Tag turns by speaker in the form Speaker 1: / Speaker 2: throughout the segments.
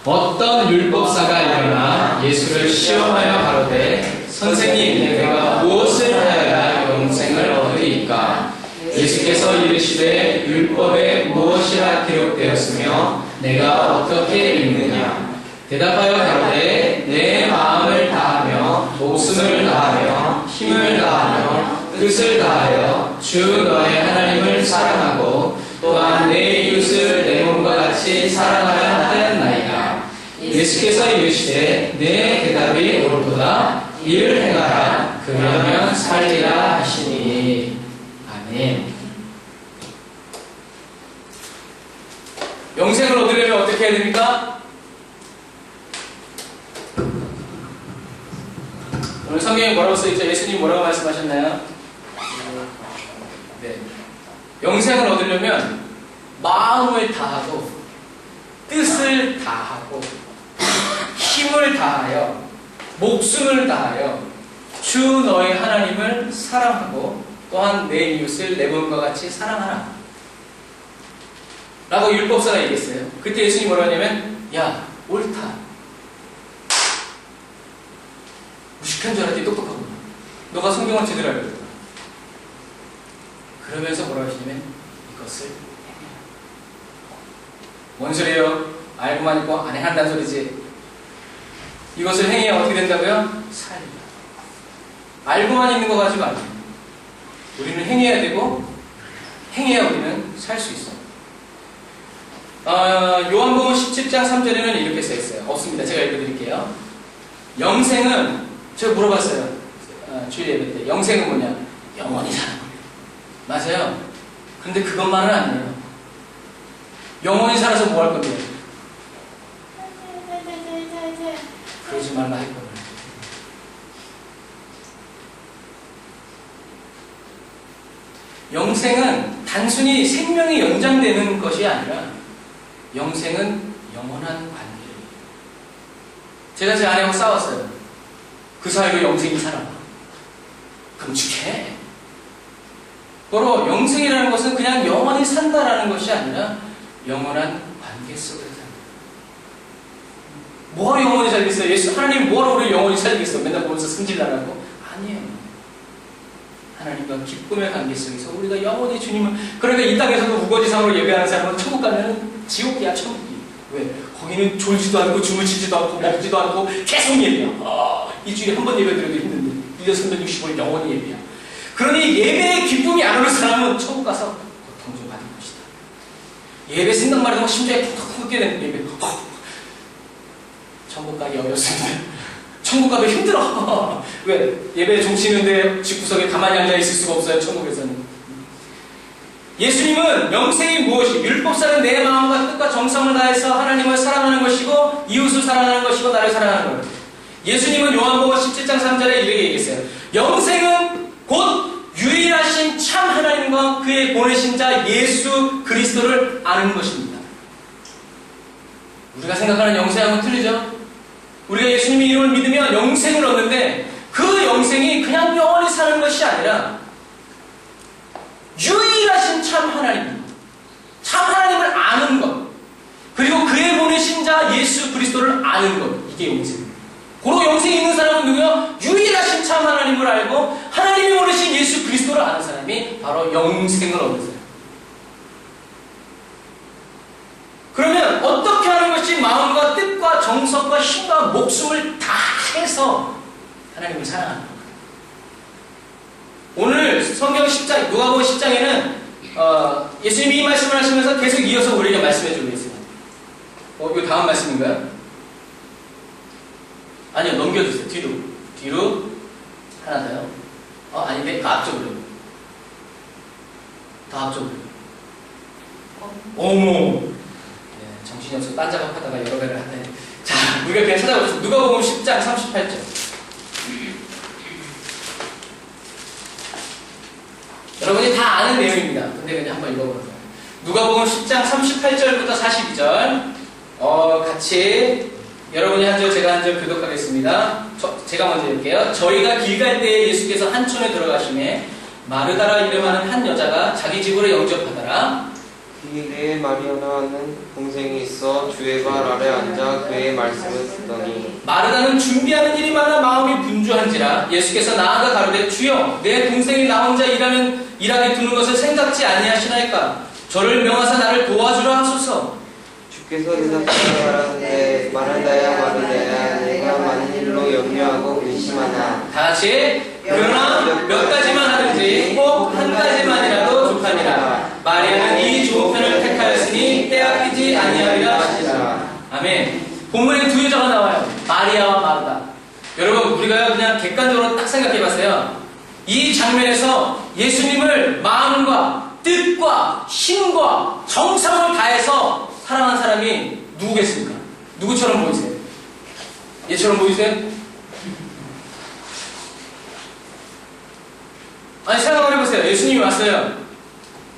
Speaker 1: 어떤 율법사가 일어나 예수를 시험하여 가로되 선생님, 내가 무엇을 하여야 영생을 얻으리이까? 예수께서 이르시되 율법에 무엇이라 기록되었으며 내가 어떻게 읽느냐? 대답하여 가로되 내 마음을 다하며 목숨을 다하며 힘을 다하며 뜻을 다하여 주 너의 하나님을 사랑하고 또한 내 이웃을 내 몸과 같이 사랑하여 하였나이다. 예수께서 이르시되 내 대답이 옳도다. 이를 행하라. 그러면 살리라 하시니. 아멘. 영생을 얻으려면 어떻게 해야 됩니까? 오늘 성경에 뭐라고 써있죠? 예수님 뭐라고 말씀하셨나요? 네. 영생을 얻으려면 마음을 다하고 뜻을 다하고 힘을 다하여 목숨을 다하여 주 너의 하나님을 사랑하고 또한 내 이웃을 내 몸과 같이 사랑하라 라고 율법사가 얘기했어요. 그때 예수님이 뭐라고 하냐면 야 옳다, 무식한 줄 알았더니 똑똑하구나, 너가 성경을 제대로 알고 있구나. 그러면서 뭐라고 하시냐면 이것을 행해라. 뭔 소리예요? 알고만 있고 안 행한다는 소리지. 이것을 행해야 어떻게 된다고요? 살리라. 알고만 있는 거 가지고 안 돼요. 우리는 행해야 되고 행해야 우리는 살 수 있어. 요한복음 17장 3절에는 이렇게 써있어요. 없습니다. 제가 읽어드릴게요. 영생은, 제가 물어봤어요. 주일 예배 때. 영생은 뭐냐? 영원히 사는 거예요. 맞아요. 근데 그것만은 아니에요. 영원히 살아서 뭐 할 건데요? 그러지 말라 했거든요. 영생은 단순히 생명이 연장되는 것이 아니라 영생은 영원한 관계예요. 제가 제 아내하고 싸웠어요. 그 사이로 영생이 살아나. 끔찍해. 바로 영생이라는 것은 그냥 영원히 산다라는 것이 아니라 영원한 관계 속에서 산다. 뭐하러 영원히 살겠어요? 예수 하나님 뭐하러 우리를 영원히 살겠어? 맨날 보면서 승질나라고? 아니에요. 하나님과 기쁨의 관계 속에서 우리가 영원히 주님을, 그러니까 이 땅에서도 우거지상으로 예배하는 사람은 천국 가면 지옥이야. 천국이. 왜? 거기는 졸지도 않고 주무시지도 않고 먹지도 않고 계속 예배야. 일주일에 한 번 예배 드려도 힘든데 1년 365일 영원히 예배야. 그러니 예배의 기쁨이 안 오는 사람은 천국 가서 고통 좀 받을 것이다. 예배 생각만 해도 심장이 푹푹 뛰는 예배. 천국 가기 어렵습니다. 천국 가도 힘들어. 왜? 예배 종치는데 집구석에 가만히 앉아있을 수가 없어요. 천국에서는. 예수님은 영생이 무엇이? 율법사는 내 마음과 뜻과 정성을 다해서 하나님을 사랑하는 것이고 이웃을 사랑하는 것이고 나를 사랑하는 것. 예수님은 요한복음 17장 3절에 이렇게 얘기했어요. 영생은 곧 유일하신 참 하나님과 그의 보내신 자 예수 그리스도를 아는 것입니다. 우리가 생각하는 영생하고는 틀리죠? 우리가 예수님의 이름을 믿으면 영생을 얻는데 그 영생이 그냥 영원히 사는 것이 아니라 유일하신 참 하나님, 참 하나님을 아는 것, 그리고 그의 보내신 자 예수 그리스도를 아는 것, 이게 영생입니다. 고로 영생이 있는 사람은 누구요? 유일하신 참 하나님을 알고 하나님이 보내신 예수 그리스도를 아는 사람이 바로 영생을 얻는 사람. 그러면 어떻게 하는 것이 마음과 뜻과 정성과 힘과 목숨을 다해서 하나님을 사랑하는 겁니다. 오늘 성경 10장, 누가복음 10장에는 예수님이 이 말씀을 하시면서 계속 이어서 우리에게 말씀해 주고 있습니다. 이거 다음 말씀인가요? 아니요, 넘겨주세요. 뒤로 하나 더요. 아닌데, 더 앞쪽으로. 더 앞쪽으로. 어머! 정신이 없어서 딴 작업하다가 여러 배를 하네. 자, 우리가 그냥 찾아보겠습니다. 누가복음 10장 38절. 여러분이 다 아는 내용입니다. 근데 그냥 한번 읽어보세요. 누가복음 10장 38절부터 42절. 같이 여러분이 한 절, 제가 한 절 교독하겠습니다. 제가 먼저 읽을게요. 저희가 길 갈 때에 예수께서 한촌에 들어가시매 마르다라 이름하는 한 여자가 자기 집으로 영접하더라.
Speaker 2: 뒤에 마리아는 동생이 있어 주의 발 아래 앉아 그의 말씀을 듣더니
Speaker 1: 마르다는 준비하는 일이 많아 마음이 분주한지라 예수께서 나아가 가로되 주여 내 동생이 나 혼자 일하게 두는 것을 생각지 아니하시나이까 저를 명하사 나를 도와주라 하소서.
Speaker 2: 주께서 대답하여 말하는데 마르다야 내가 많은 일로 염려하고 근심하나
Speaker 1: 다같이 그러나 몇 가지만 하든지 꼭 한 가지만이라도 족하니라. 마리아는 이 좋은 편을 택하였으니 빼앗기지 아니하리라 하시라. 아멘. 본문에 두 여자가 나와요. 마리아와 마르다. 여러분 우리가 그냥 객관적으로 딱 생각해봤어요. 이 장면에서 예수님을 마음과 뜻과 힘과 정성을 다해서 사랑한 사람이 누구겠습니까? 누구처럼 보이세요? 얘처럼 보이세요? 아니 생각을 해보세요. 예수님이 왔어요.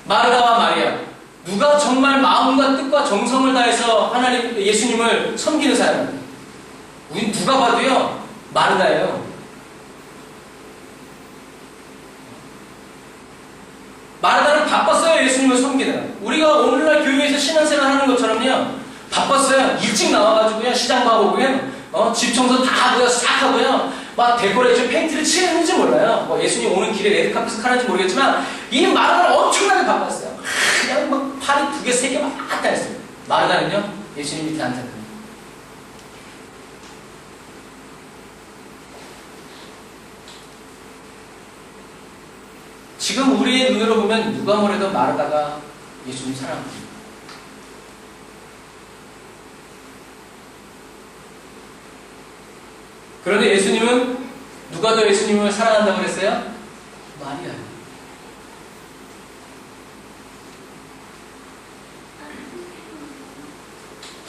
Speaker 1: 마르다와 마리아. 누가 정말 마음과 뜻과 정성을 다해서 하나님 예수님을 섬기는 사람? 우린 누가 봐도요 마르다예요. 마르다는 바빴어요. 예수님을 섬기느라. 우리가 오늘날 교회에서 신앙생활 하는 것처럼요 바빴어요. 일찍 나와가지고요 시장 가보고요 집 청소 다 하고요 싹 하고요 막 데코레이션 페인트를 칠했는지 몰라요. 뭐 예수님 오는 길에 레드카펫을 하는지 모르겠지만 이 마르다는 엄청나게 바빴어요. 그냥 막 팔이 두 개 세 개 막 다 했어요. 마르다는요 예수님 밑에 앉았어요. 지금 우리의 눈으로 보면 누가 뭐래도 마르다가 예수님 사랑합니다. 그런데 예수님은 누가 더 예수님을 사랑한다고 그랬어요? 마리아.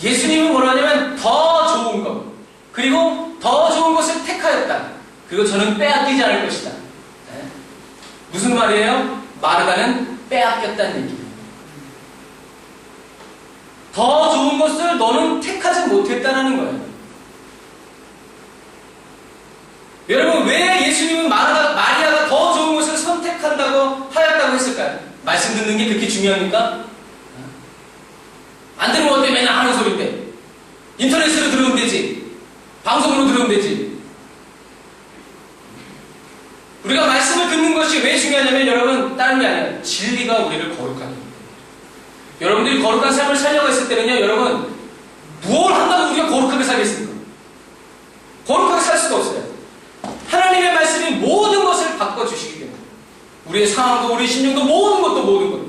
Speaker 1: 예수님은 뭐라 하냐면 더 좋은 것 그리고 더 좋은 것을 택하였다. 그리고 저는 빼앗기지 않을 것이다. 네? 무슨 말이에요? 마르다는 빼앗겼다는 얘기예요. 더 좋은 것을 너는 택하지 못했다는 거예요. 여러분 왜 예수님은 마리아가 더 좋은 것을 선택한다고 하였다고 했을까요? 말씀 듣는 게 그렇게 중요합니까? 안 들으면 어때? 맨날 하는 소리인데 인터넷으로 들으면 되지 방송으로 들으면 되지. 우리가 말씀을 듣는 것이 왜 중요하냐면 여러분 다른 게 아니라 진리가 우리를 거룩하게 합니다. 여러분들이 거룩한 삶을 살려고 했을 때는요 여러분 뭘 한다고 우리가 거룩하게 살겠습니까? 거룩하게 살 수가 없어요. 하나님의 말씀이 모든 것을 바꿔주시기 때문에 우리의 상황도 우리의 심령도 모든 것도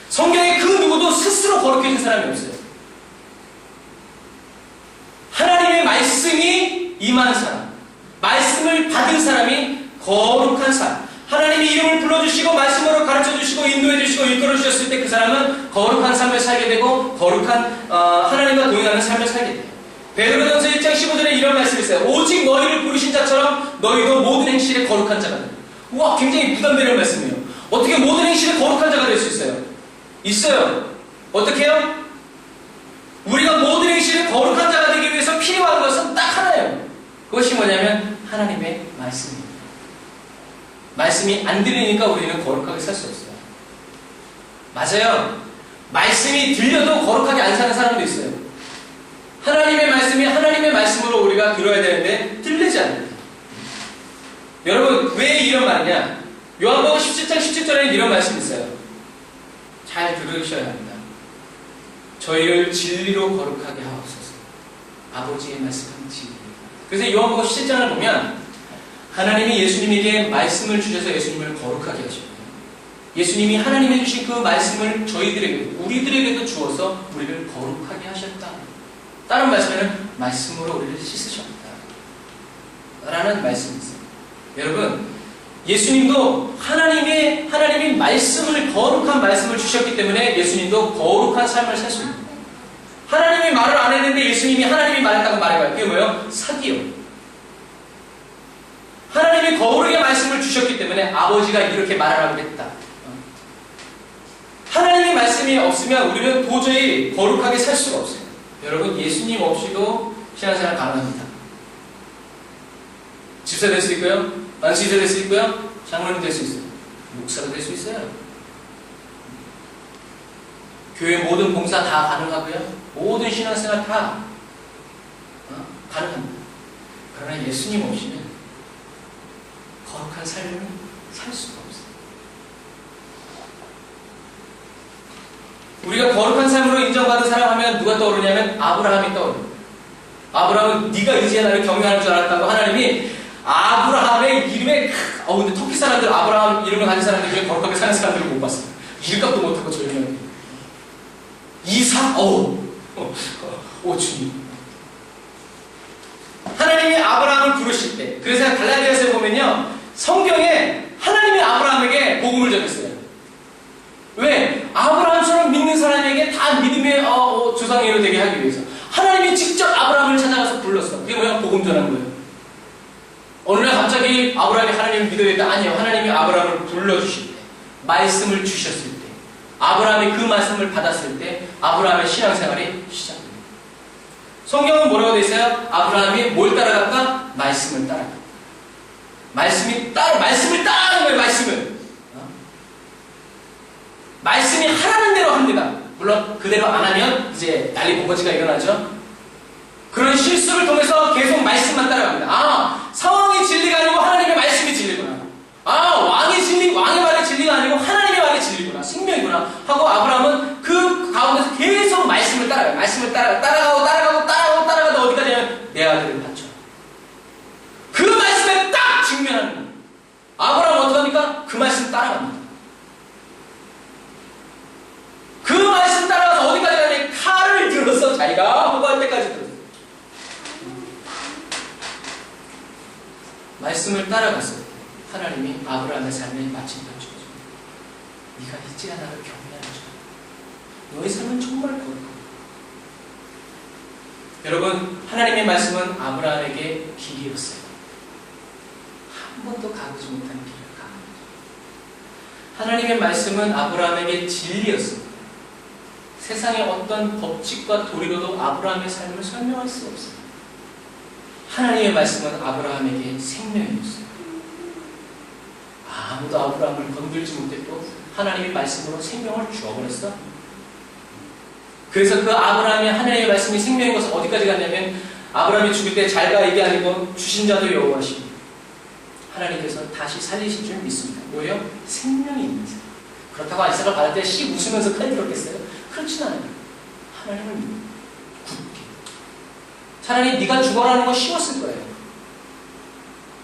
Speaker 1: 성경에 그 누구도 스스로 거룩해진 사람이 없어요. 하나님의 말씀이 임한 사람 말씀을 받은 사람이 거룩한 사람 하나님이 이름을 불러주시고 말씀으로 가르쳐주시고 인도해주시고 이끌어주셨을 때 그 사람은 거룩한 삶을 살게 되고 거룩한 하나님과 동행하는 삶을 살게 돼요. 베드로전서 1장 15절에 이런 말씀이 있어요. 오직 너희를 부르신 자처럼 너희도 모든 행실에 거룩한 자가 되라. 우와 굉장히 부담되는 말씀이에요. 어떻게 모든 행실에 거룩한 자가 될 수 있어요? 있어요. 어떻게 해요? 우리가 모든 행실에 거룩한 자가 되기 위해서 필요한 것은 딱 하나예요. 그것이 뭐냐면 하나님의 말씀입니다. 말씀이 안 들리니까 우리는 거룩하게 살 수 없어요. 맞아요. 말씀이 들려도 거룩하게 안 사는 사람도 있어요. 하나님의 말씀이 하나님의 말씀으로 우리가 들어야 되는데 들리지 않습니다. 여러분 왜 이런 말이냐? 요한복음 17장 17절에는 이런 말씀이 있어요. 잘 들으셔야 합니다. 저희를 진리로 거룩하게 하옵소서. 아버지의 말씀은 진리입니다. 그래서 요한복음 17장을 보면 하나님이 예수님에게 말씀을 주셔서 예수님을 거룩하게 하십니다. 예수님이 하나님이 주신 그 말씀을 저희들에게도 우리들에게도 주어서 우리를 거룩하게 하셨다. 다른 말씀에는 말씀으로 우리를 씻으셨다 라는 말씀이 있어요. 여러분 예수님도 하나님이 말씀을 거룩한 말씀을 주셨기 때문에 예수님도 거룩한 삶을 살 수 있습니다. 하나님이 말을 안 했는데 예수님이 하나님이 말했다고 말해봐요. 그게 뭐예요? 사기요. 하나님이 거룩의 말씀을 주셨기 때문에 아버지가 이렇게 말하라고 했다. 하나님의 말씀이 없으면 우리는 도저히 거룩하게 살 수가 없어요. 여러분 예수님 없이도 신앙생활 가능합니다. 집사 될 수 있고요. 안수기자 될 수 있고요. 장로님 될 수 있어요. 목사가 될 수 있어요. 교회 모든 봉사 다 가능하고요. 모든 신앙생활 다 가능합니다. 그러나 예수님 없이는 거룩한 삶을 살 수가 없어요. 우리가 거룩한 삶으로 인정받은 사람 하면 누가 떠오르냐면 아브라함이 떠오르요. 아브라함은 네가 이제 나를 경외하는 줄 알았다고 하나님이 아브라함의 이름에 근데 터키 사람들 아브라함 이름을 가진 사람들 중에 거룩하게 사는 사람들을 못 봤어요. 이름값도 못하고 절명해. 이삭 주님. 하나님이 아브라함을 부르실 때, 그래서 갈라디아서에 보면요, 성경에 하나님이 아브라함에게 복음을 전했어요. 왜? 아브라함처럼 믿는 사람에게 다 믿음의 조상이로 되게 하기 위해서 하나님이 직접 아브라함을 찾아가서 불렀어. 그게 뭐야? 복음 전한 거예요. 어느 날 갑자기 아브라함이 하나님을 믿어야 된다? 아니요. 하나님이 아브라함을 불러주실 때, 말씀을 주셨을 때, 아브라함이 그 말씀을 받았을 때 아브라함의 신앙생활이 시작됩니다. 성경은 뭐라고 되어 있어요? 아브라함이 뭘 따라갈까? 말씀을 따라가. 말씀을 따라가는 거예요. 말씀이 하라는 대로 합니다. 물론 그대로 안 하면 이제 난리 본거지가 일어나죠. 그런 실수를 통해서 계속 말씀만 따라갑니다. 상황이 진리가 아니고 하나님의 말씀이 진리구나. 왕의 말이 진리가 아니고 하나님의 말이 진리구나. 생명이구나. 하고 아브라함은 그 가운데서 계속 말씀을 따라가요. 말씀을 따라가도 어디까지 하면 내 아들을 바쳐. 그 말씀에 딱 직면하는 거예요. 아브라함은 어떡합니까? 그 말씀 따라갑니다. 그 말씀 따라가서 어디까지 가냐면 칼을 들어서 자기가 하고 할 때까지 들었어요. 말씀을 따라갔을 때 하나님이 아브라함의 삶에 마침표 주어줍니다. 네가 일찍이 나를 경외하는 자. 너의 삶은 정말 거룩하다. 여러분, 하나님의 말씀은 아브라함에게 길이었어요. 한 번도 가보지 못한 길을 가는 거죠. 하나님의 말씀은 아브라함에게 진리였습니다. 세상의 어떤 법칙과 도리로도 아브라함의 삶을 설명할 수 없습니다. 하나님의 말씀은 아브라함에게 생명이었어요. 아무도 아브라함을 건들지 못했고 하나님의 말씀으로 생명을 주어버렸어. 그래서 그 아브라함의 하나님의 말씀이 생명인 것은 어디까지 갔냐면 아브라함이 죽을 때 잘가 이게 아니고 주신 자도 여호와시니 하나님께서 다시 살리실 줄 믿습니다. 뭐예요? 생명이 있는 사람. 그렇다고 아이삭을 받을 때 씨 웃으면서 칼 들었겠어요? 그렇진 않아요. 하나님을 믿는 굳게. 차라리 네가 죽어라는 거 쉬웠을 거예요.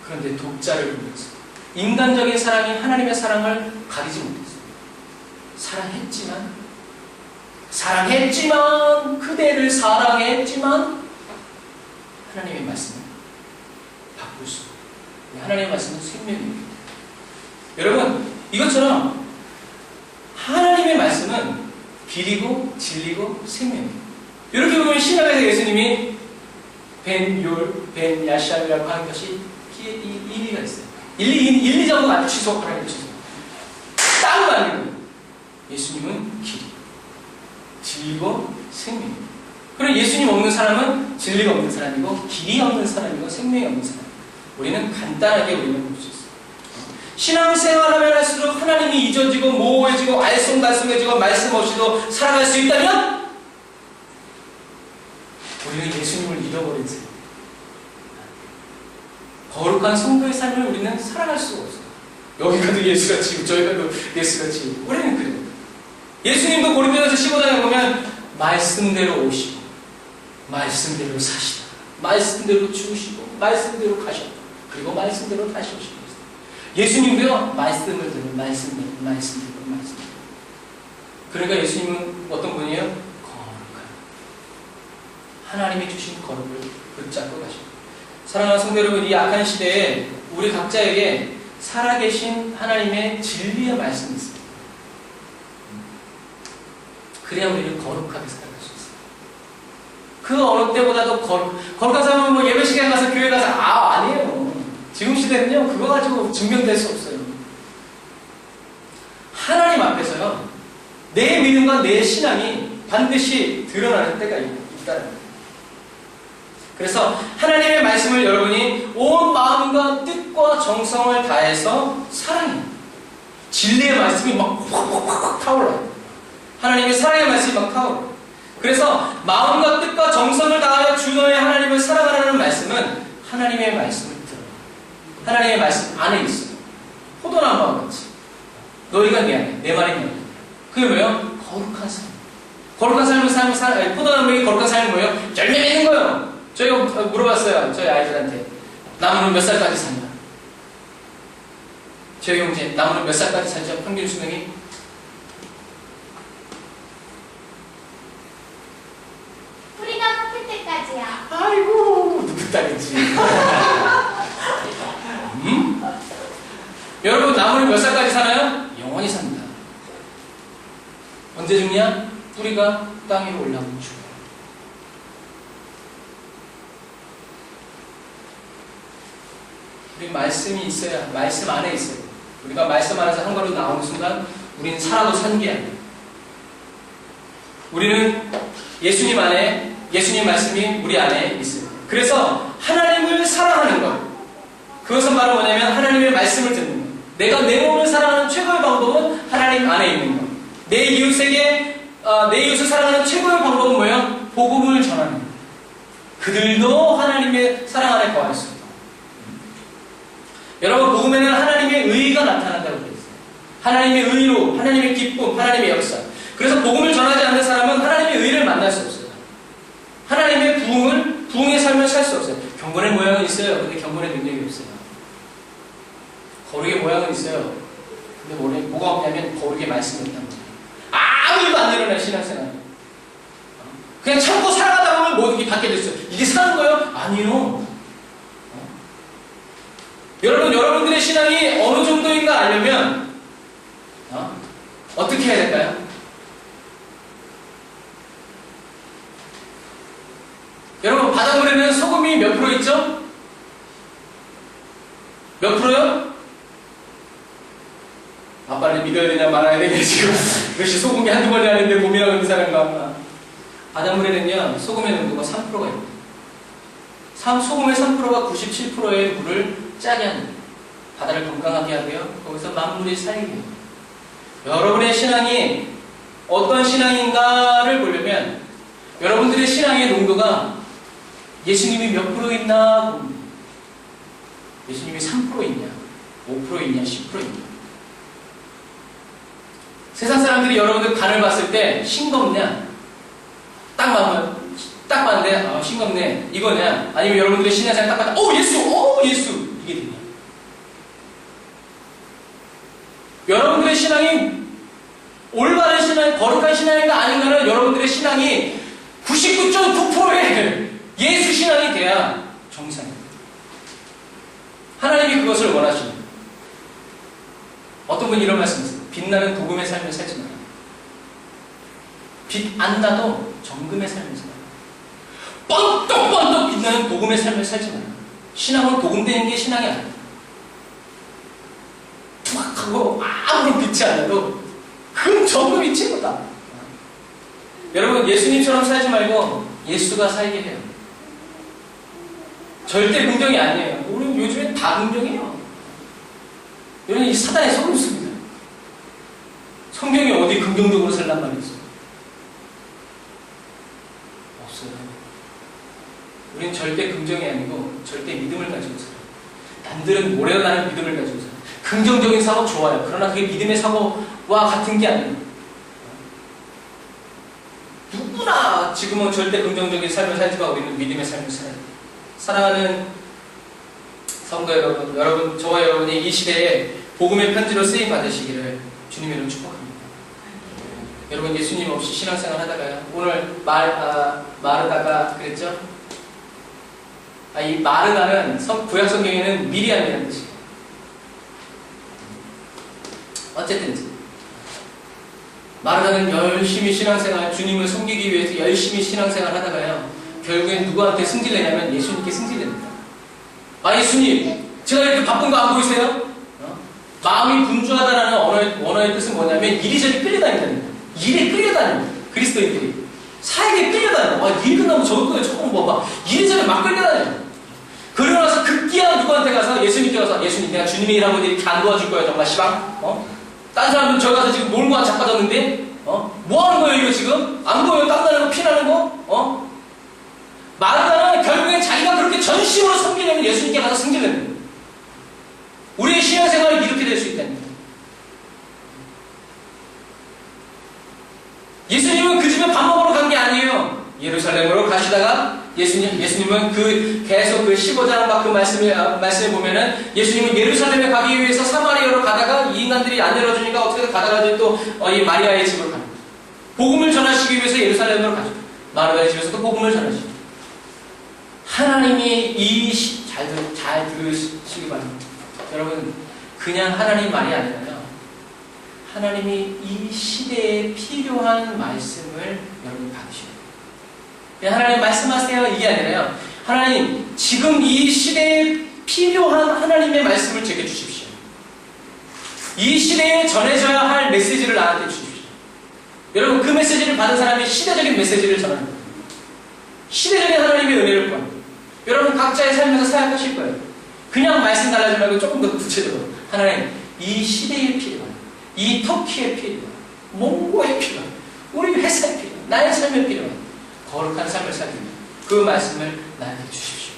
Speaker 1: 그런데 독자를 보면서 인간적인 사랑이 하나님의 사랑을 가리지 못했어요. 사랑했지만 그대를 사랑했지만 하나님의 말씀은 바꿀 수 없어요. 하나님의 말씀은 생명입니다. 여러분, 이것처럼 하나님의 말씀은 길이고 진리고 생명이에요. 이렇게 보면 신약에서 예수님이 벤 야시암이라고 하는 것이 일리가 있어요. 일리 정도 아주 취소하라는 취소. 딱 맞는 거예요. 예수님은 길이, 진리고 생명이에요. 그럼 예수님 없는 사람은 진리가 없는 사람이고 길이 없는 사람이고 생명이 없는 사람. 우리는 간단하게 우리는 볼 수 있어요. 신앙생활하면 할수록 하나님이 잊어지고 모호해지고 알쏭달쏭해지고 말씀 없이도 살아갈 수 있다면 우리는 예수님을 잃어버린 삶. 거룩한 성도의 삶을 우리는 살아갈 수가 없어요. 여기 가도 예수가 지고 저기 가도 예수가 지고 우리는 그래요. 예수님도 고린도전서 15장에 보면 말씀대로 오시고 말씀대로 사시다. 말씀대로 죽으시고 말씀대로 가셨다. 그리고 말씀대로 다시 오시고 예수님도요, 말씀을 들은 말씀대로. 그러니까 예수님은 어떤 분이에요? 거룩한. 하나님이 주신 거룩을 붙잡고 가십니다. 사랑하는 성도 여러분, 이 악한 시대에 우리 각자에게 살아계신 하나님의 진리의 말씀이 있습니다. 그래야 우리는 거룩하게 살아갈 수 있어요. 그 어느 때보다도 거룩한 사람은 뭐 예배 시간에 가서 교회 가서 아니에요. 지금 시대는요, 그거 가지고 증명될 수 없어요. 하나님 앞에서요, 내 믿음과 내 신앙이 반드시 드러나는 때가 있다는 거예요. 그래서 하나님의 말씀을 여러분이 온 마음과 뜻과 정성을 다해서 사랑해요. 진리의 말씀이 막 확 타올라요. 하나님의 사랑의 말씀이 막 타오르. 그래서 마음과 뜻과 정성을 다하여 주 너의 하나님을 사랑하라는 말씀은 하나님의 말씀을 들어. 하나님의 말씀 안에 있어요. 포도나무와 같이. 너희가 내 안에, 내 말이 내 안에. 그게 뭐예요? 거룩한 삶. 거룩한 삶은 포도나무에게 거룩한 삶이 뭐예요? 열매 맺는 거예요. 저희가 물어봤어요. 저희 아이들한테. 나무는 몇 살까지 사냐? 저희 형제, 나무는 몇 살까지 살죠? 평균 수명이?
Speaker 3: 뿌리가 뽑힐 때까지요.
Speaker 1: 아이고, 누구 딸인지. 여러분, 나무는 몇 살까지 사나요? 영원히 삽니다. 언제 죽냐? 뿌리가 땅 위로 올라오면 죽어요. 우리 말씀이 있어야, 말씀 안에 있어요. 우리가 말씀 안에서 한 걸음 나오는 순간 우리는 살아도 산 게 아니에요. 우리는 예수님 안에, 예수님 말씀이 우리 안에 있어요. 그래서 하나님을 사랑하는 것, 그것은 바로 뭐냐면 하나님의 말씀을 듣는 것. 내가 내 몸을 사랑하는 최고의 방법은 하나님 안에 있는 것. 내 이웃에게, 내 이웃을 사랑하는 최고의 방법은 뭐예요? 복음을 전하는 것. 그들도 하나님의 사랑 안에 거할 수 있다. 여러분, 복음에는 하나님의 의가 나타난다고 되어 있어요. 하나님의 의로, 하나님의 기쁨, 하나님의 역사. 그래서 복음을 전하지 않는 사람은 하나님의 의를 만날 수 없어요. 하나님의 부흥의 삶을 살 수 없어요. 경건의 모양은 있어요. 근데 경건의 능력이 없어요. 거룩의 모양은 있어요. 근데 뭐가 없냐면 거룩의 말씀이 없다는 거예요. 아무 일도 안 일어나요, 신앙생활. 그냥 참고 살아가다 보면 모든 게 바뀌게 됐어요. 이게 사는 거예요? 아니요. 여러분, 여러분들의 신앙이 어느 정도인가 알려면 어떻게 해야 될까요? 여러분, 바닷물에는 소금이 몇 프로 있죠? 몇 프로요? 아빠를 믿어야 되냐 말아야 되냐 지금 역시 소금이 한두 번이 아닌데 고민하고 있는 사람과 바닷물에는요 소금의 농도가 3%가 있습니다. 소금의 3%가 97%의 물을 짜게 합니다. 바다를 건강하게 하고요. 거기서 만물이 살게 해요. 여러분의 신앙이 어떤 신앙인가를 보려면 여러분들의 신앙의 농도가 예수님이 몇 프로 있나 봅니다. 예수님이 3% 있냐, 5% 있냐, 10% 있냐. 세상 사람들이 여러분들 간을 봤을 때 싱겁냐? 딱 봤는데 싱겁네 이거냐? 아니면 여러분들의 신앙생활 딱 봤다 예수 이게 되냐? 여러분들의 신앙이 올바른 신앙, 거룩한 신앙인가 아닌가는 여러분들의 신앙이 99.9%의 예수 신앙이 돼야 정상입니다. 하나님이 그것을 원하십니다. 어떤 분이 이런 말씀을 빛나는 복음의 삶을 살지 마라. 빛 안 나도 정금의 삶을 살아. 번떡번떡 빛나는 복음의 삶을 살지 마라. 신앙은 복음되는 게 신앙이 아니다. 툭하고 아무런 빛이 안 나도 그 정금이 최고다. 여러분, 예수님처럼 살지 말고 예수가 살게 해요. 절대 긍정이 아니에요. 우리 요즘엔 다 긍정이에요. 여러분, 이 사단의 속임수입니다. 성경이 어디 긍정적으로 살란 말이 있어요? 없어요. 우리는 절대 긍정이 아니고 절대 믿음을 가지고 살아요. 남들은 모래나는 믿음을 가지고 살아요. 긍정적인 사고 좋아요. 그러나 그게 믿음의 사고와 같은 게 아니에요. 누구나 지금은 절대 긍정적인 삶을 살지만 우리는 믿음의 삶을 살아요. 사랑하는 성도 여러분, 저와 여러분이 이 시대에 복음의 편지로 쓰임 받으시기를 주님의 이름으로 축복합니다. 여러분, 예수님 없이 신앙생활 하다가요. 오늘 마르다가 그랬죠? 이 마르다는 구약 성경에는 미리암이라는 뜻이에요. 어쨌든지 마르다는 열심히 신앙생활, 주님을 섬기기 위해서 열심히 신앙생활 하다가요. 결국엔 누구한테 승질내냐면 예수님께 승질냅니다. 예수님, 제가 이렇게 바쁜 거 안 보이세요? 마음이 분주하다라는 언어의 뜻은 뭐냐면 이리저리 끌려다닌다는 거예요. 일에 끌려다니는 그리스도인들이 사역에 끌려다녀. 일 끝나면 저거 끝나면 저거 뭐 이리저리 막 끌려다녀. 그러고 나서 급기야 누구한테 가서 예수님께 가서 예수님, 내가 주님의 일하고 이렇게 안 도와줄 거야 정말 시방? 딴 사람들은 저기 가서 지금 놀고 자빠졌는데 뭐 하는 거예요, 이거 지금? 안 보여요? 땀 나는 거, 피 나는 거? 마르다는 결국엔 자기가 그렇게 전심으로 섬기려면 예수님께 가서 승질내는 거예요. 우리의 신앙생활이 이렇게 될 수 있다는 거예요. 예수님은 그 집에 밥 먹으러 간 게 아니에요. 예루살렘으로 가시다가 예수님은 계속 그 15장 막 그 말씀에 보면은 예수님은 예루살렘에 가기 위해서 사마리아로 가다가 이 인간들이 안 열어주니까 어떻게든 가다가 또 이 마리아의 집으로 갑니다. 복음을 전하시기 위해서 예루살렘으로 가죠. 마르다의 집에서도 복음을 전하시죠. 하나님이 잘 들으시기 바랍니다. 여러분, 그냥 하나님 말이 아니라요. 하나님이 이 시대에 필요한 말씀을 여러분 받으셔야 돼요. 그냥 하나님 말씀하세요 이게 아니라요. 하나님 지금 이 시대에 필요한 하나님의 말씀을 제게 주십시오. 이 시대에 전해져야 할 메시지를 나한테 주십시오. 여러분 그 메시지를 받은 사람이 시대적인 메시지를 전하는 거예요. 시대적인 하나님의 은혜를 구합니다. 여러분 각자의 삶에서 사역하실 거예요. 그냥 말씀 달라지 말고 조금 더 구체적으로 하나님 이 시대에 필요한 이 터키에 필요한 몽고에 필요한 우리 회사에 필요한 나의 삶에 필요한 거룩한 삶을 살기 위해 그 말씀을 나에게 주십시오.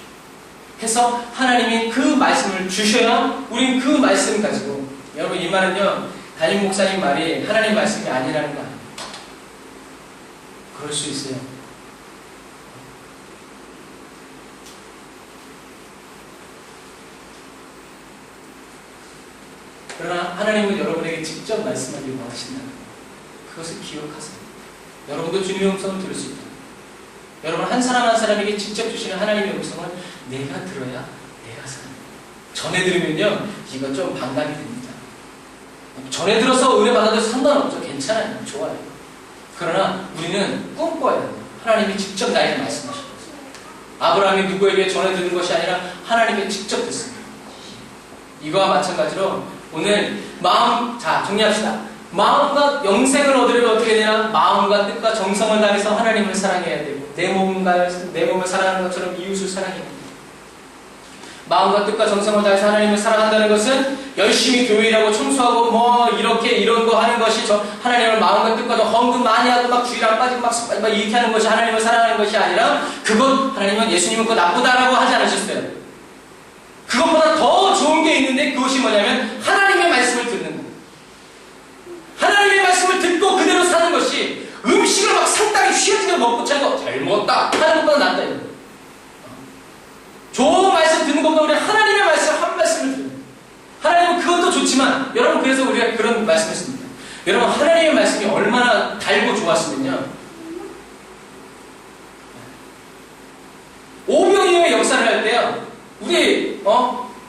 Speaker 1: 해서 하나님이 그 말씀을 주셔야 우린 그 말씀 가지고 여러분 이 말은요 담임 목사님 말이 하나님 말씀이 아니라는 거 아니에요. 그럴 수 있어요. 그러나 하나님은 여러분에게 직접 말씀하기를 원하신다는 것. 그것을 기억하세요. 여러분도 주님의 음성을 들을 수 있다. 여러분 한 사람 한 사람에게 직접 주시는 하나님의 음성을 내가 들어야 내가 사는 거예요. 전에 들으면요 이거 좀 반감이 됩니다. 전에 들어서 은혜 받아도 상관없죠. 괜찮아요. 좋아요. 그러나 우리는 꿈꿔야 돼요. 하나님이 직접 나에게 말씀하신 거예요. 아브라함이 누구에게 전해 듣는 것이 아니라 하나님께 직접 듣습니다. 이거와 마찬가지로 오늘 정리합시다. 마음과 영생을 얻으려면 어떻게 되나? 마음과 뜻과 정성을 다해서 하나님을 사랑해야 되고 내 몸을 사랑하는 것처럼 이웃을 사랑해야 됩니다. 마음과 뜻과 정성을 다해서 하나님을 사랑한다는 것은 열심히 교회라고 청소하고 이런 거 하는 것이 하나님을 마음과 뜻과 헌금 많이 하고 막 주일 안 빠지고 막 이렇게 하는 것이 하나님을 사랑하는 것이 아니라 하나님은 예수님은 그거 나쁘다라고 하지 않으셨어요. 그것보다 더 좋은 게 있는데 그것이 뭐냐면 하나님의 말씀을 듣는 거예요. 하나님의 말씀을 듣고 그대로 사는 것이 음식을 막 상당히 휘어지게 먹고 차고 잘 먹었다 하는 것보다 낫다. 좋은 말씀 듣는 것보다 우리 하나님의 말씀 한 말씀을 듣는 거예요. 하나님은 그것도 좋지만 여러분 그래서 우리가 그런 말씀을 씁니다. 여러분 하나님의 말씀이 얼마나 달고 좋았으면요 오병이어의 역사를 할 때요 우리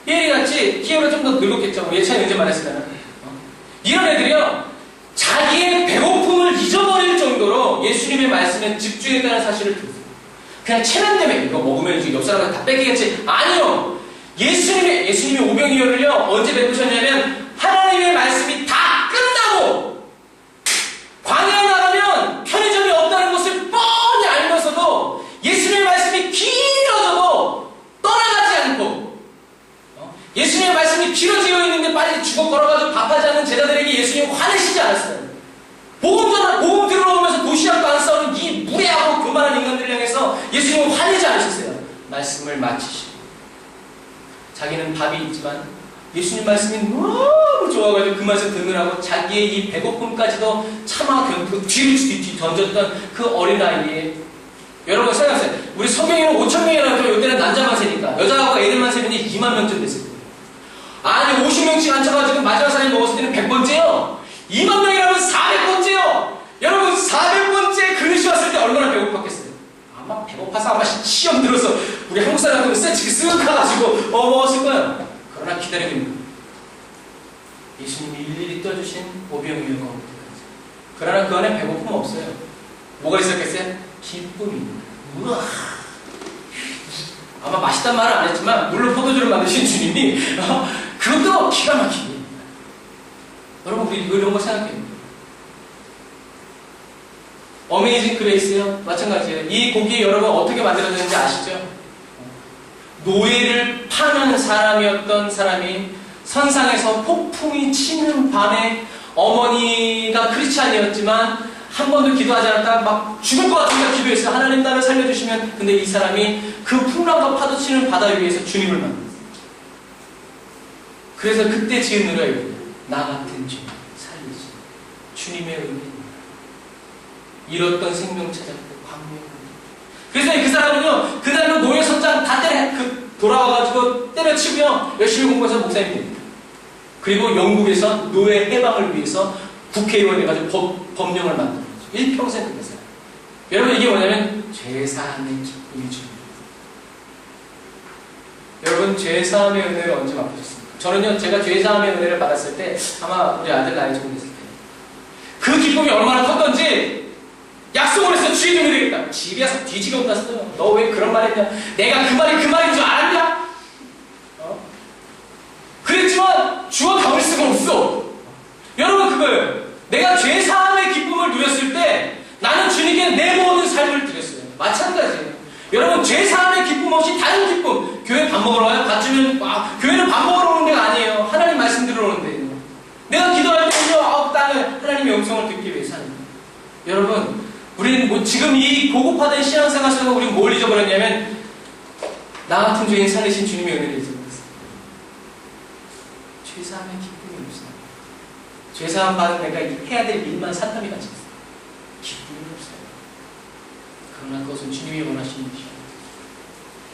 Speaker 1: 히엘이같이 히엘은 좀 더 늙었겠죠. 예찬이 언제 말했을까요? 이런 애들이요 자기의 배고픔을 잊어버릴 정도로 예수님의 말씀에 집중했다는 사실을 들었어요. 그냥 체면 때문에 이거 먹으면 이제 옆 사람한테 다 뺏기겠지. 아니요. 예수님이 오병이어를요 언제 베푸셨냐면 하나님의 말씀이 다 끝나고 광야에 나가면 편의점이 없다는 것을 뻔히 알면서도 예수님의 말씀이 길어져도 떠나가지 않고 예수님의 말씀이 길어지어 있는데 빨리 죽어 걸어가지고 밥하지 않는 제자들에게 예수님이 화내시지 않았어요. 복음 들어오면서 도시락도 안 싸우는 이 무례하고 교만한 인간들을 향해서 예수님은 화내지 않으셨어요. 말씀을 마치시고 자기는 밥이 있지만 예수님 말씀이 너무 좋아가지고 그 말씀 듣느라고 자기의 이 배고픔까지도 참아 견디고 뒤 던졌던 그 어린아이에 여러분 생각하세요. 우리 성경에는 5,000명이라고 해요. 이때는 남자만 세니까 여자하고 애들만 세면 2만 명쯤 됐을 거예요. 아니 50명씩 앉혀가지고 마지막 사람이 먹었을 때는 100번째요. 2만 명이라면 400번째요. 여러분 400번째 그릇이 왔을 때 얼마나 배고팠겠어요. 아마 배고파서 아마 시험 들어서 우리 한국 사람들은 쎄치게 쓱 가가지고 먹었을 거예요. 그러나 기다리고 있는 거예요. 예수님이 일일이 떠주신 오병이어가 올 때까지. 그러나 그 안에 배고픔 없어요. 뭐가 있었겠어요? 기쁨입니다. 우와. 아마 맛있단 말은 안 했지만 물론 포도주를 만드신 주님이 그것도 기가 막히게. 여러분 우리 이런 거 생각해요. 어메이징 그레이스요. 마찬가지예요. 이 곡이 여러분 어떻게 만들어졌는지 아시죠? 노예를 파는 사람이었던 사람이 선상에서 폭풍이 치는 밤에 어머니가 크리스찬이었지만 한 번도 기도하지 않았다 막 죽을 것 같으니까 기도했어요. 하나님 나를 살려주시면. 근데 이 사람이 그 풍랑과 파도치는 바다 위에서 주님을 만났어요. 그래서 그때 지은 노래가 나 같은 죄 살리시 주님의 은혜입니다. 잃었던 생명 찾았고 광명을. 그래서 그 사람은요 그날로 노예 선장 다 돌아와가지고 때려치고요 열심히 공부해서 목사님이 됩니다. 그리고 영국에서 노예 해방을 위해서 국회의원이 돼가지고 법령을 만들었죠. 일평생 그랬어요. 여러분 이게 뭐냐면 죄사함의 기쁨이 줍니다. 여러분 죄사함의 은혜를 언제 맛보셨습니까? 저는요 제가 죄사함의 은혜를 받았을 때 아마 우리 아들 나이 좀 됐을 때 그 기쁨이 얼마나 컸던지 약속을 했어. 주의 종이 되겠다. 집에 와서 뒤지게 혼났어요. 너 왜 그런 말 했냐? 내가 그 말이 그 말인 줄 알았냐? 그랬지만 주워 담을 수가 없어. 여러분 그거예요. 내가 죄사함의 기쁨을 누렸을 때 나는 주님께 내 모든 삶을 드렸어요. 마찬가지예요. 여러분 죄사함의 기쁨 없이 다른 기쁨. 교회 밥 먹으러 와요? 밥 주면 교회는 밥 먹으러 오는 데가 아니에요. 하나님 말씀 들으러 오는 데예요. 내가 기도할 때는요 땅을 하나님의 음성을 듣기 위해서 하는 거예요. 여러분 우리는 지금 이 고급화된 신앙생활 속에서 우리는 뭘 잊어버렸냐면 나 같은 죄인 살리신 주님의 은혜를 잊어버렸어요. 죄사함의 기쁨이 없어요. 죄사함 받은 내가 해야 될 일만 사탐이 같이 있어요. 기쁨이 없어요. 그러나 그것은 주님이 원하시는 것이에요.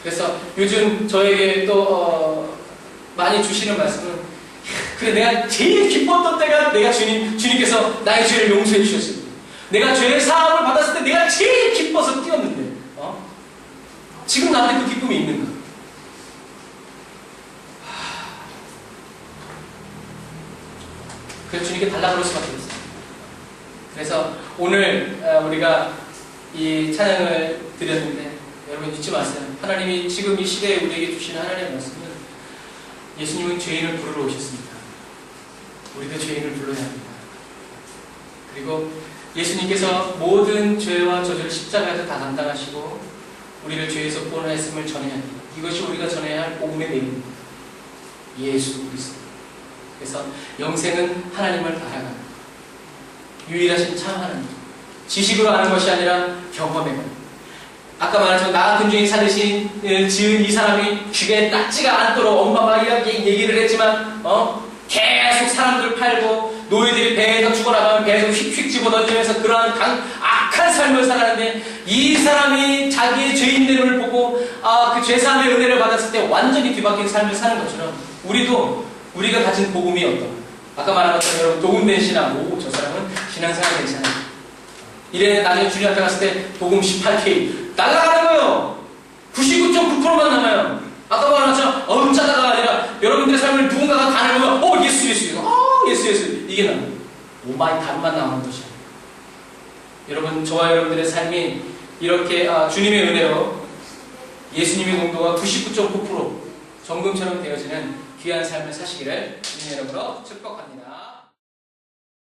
Speaker 1: 그래서 요즘 저에게 또 많이 주시는 말씀은 그래 내가 제일 기뻤던 때가 내가 주님께서 나의 죄를 용서해 주셨습니다. 내가 죄의 사함을 받았을 때 내가 제일 기뻐서 뛰었는데 지금 나한테 그 기쁨이 있는가? 그래서 주님께 달라 그럴 수밖에 없어요. 그래서 오늘 우리가 이 찬양을 드렸는데 여러분 잊지 마세요. 하나님이 지금 이 시대에 우리에게 주시는 하나님의 말씀은 예수님은 죄인을 부르러 오셨습니다. 우리도 죄인을 불러야 합니다. 그리고 예수님께서 모든 죄와 저주를 십자가에서 다 감당하시고 우리를 죄에서 구원하였음을 전해야 합니다. 이것이 우리가 전해야 할 복음의 내용입니다. 예수 그리스도. 그래서 영생은 하나님을 알아가는 유일하신 참 하나님. 지식으로 아는 것이 아니라 경험해가는. 아까 말했지만 나 같은 죄인 살리신 지은 이 사람이 쥐에 낫지가 않도록 엄마가 얘기를 했지만 계속 사람들 팔고 노예들이 배에서 죽어나가면 배에서 휙휙 집어던지면서 그러한 악한 삶을 살았는데 이 사람이 자기의 죄인됨을 보고 그 죄사함의 은혜를 받았을 때 완전히 뒤바뀐 삶을 사는 것처럼 우리가 가진 복음이 아까 말한 것처럼 여러분 도움된 신앙, 저 사람은 신앙생활 괜찮아요. 이래 나중에 주님 앞에 갔을 때 복음 18K 날아가는 거예요. 99.9%만 남아요. 아까 말한 것처럼 짜다가 아니라 여러분들의 삶을 누군가가 다 내면 예수 예수 이게 남아요. 오마이 답만 나오는 것이에요. 여러분 저와 여러분들의 삶이 이렇게 주님의 은혜로 예수님의 공도가 99.9% 정금처럼 되어지는 귀한 삶을 사시기를 주님의 이름으로 축복합니다.